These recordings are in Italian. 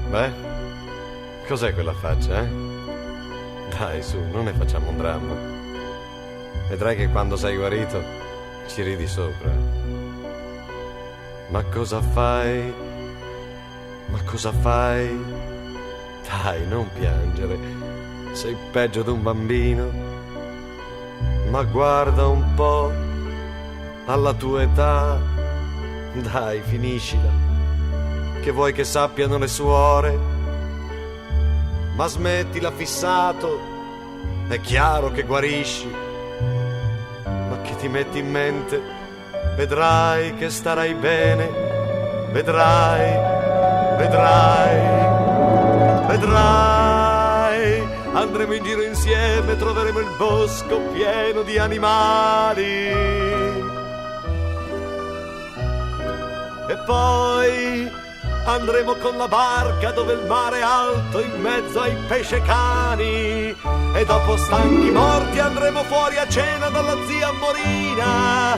Beh, cos'è quella faccia, eh? Dai, su, non ne facciamo un dramma. Vedrai che quando sei guarito ci ridi sopra. Ma cosa fai? Ma cosa fai? Dai, non piangere. Sei peggio di un bambino. Ma guarda un po' alla tua età. Dai, finiscila. Che vuoi che sappiano le suore? Ma smettila fissato, è chiaro che guarisci. Ma che ti metti in mente? Vedrai che starai bene. Vedrai, vedrai, vedrai. Andremo in giro insieme, troveremo il bosco pieno di animali. E poi andremo con la barca dove il mare è alto in mezzo ai pescecani. E dopo stanchi morti andremo fuori a cena dalla zia Morina,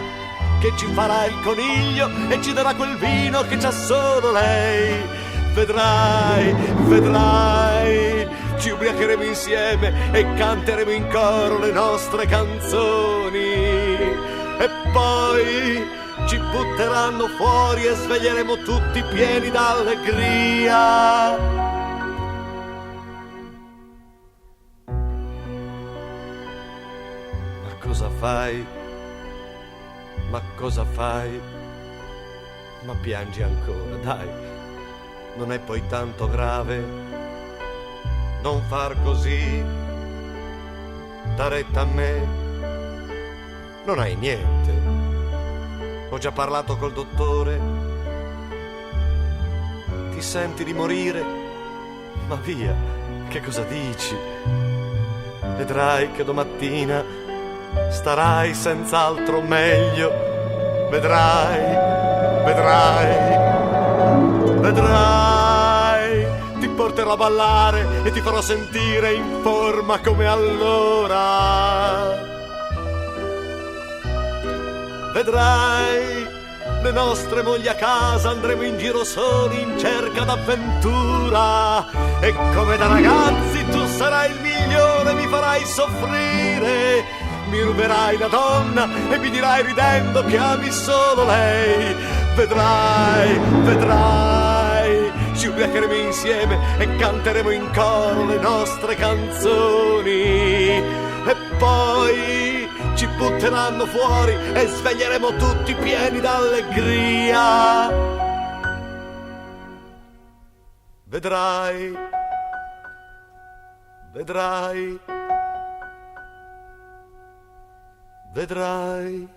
che ci farà il coniglio e ci darà quel vino che c'ha solo lei. Vedrai, vedrai, ci ubriacheremo insieme e canteremo in coro le nostre canzoni. E poi ci butteranno fuori e sveglieremo tutti pieni d'allegria. Ma cosa fai? Ma cosa fai? Ma piangi ancora, dai, non è poi tanto grave. Non far così, da retta a me, non hai niente. Ho già parlato col dottore. Ti senti di morire? Ma via, che cosa dici? Vedrai che domattina starai senz'altro meglio. Vedrai, vedrai, vedrai. Ti porterò a ballare e ti farò sentire in forma come allora. Vedrai, le nostre mogli a casa andremo in giro soli in cerca d'avventura. E come da ragazzi tu sarai il migliore, mi farai soffrire. Mi ruberai la donna e mi dirai ridendo che ami solo lei. Vedrai, vedrai, ci ubriacheremo insieme e canteremo in coro le nostre canzoni. E poi ci butteranno fuori e sveglieremo tutti pieni d'allegria. Vedrai, vedrai, vedrai.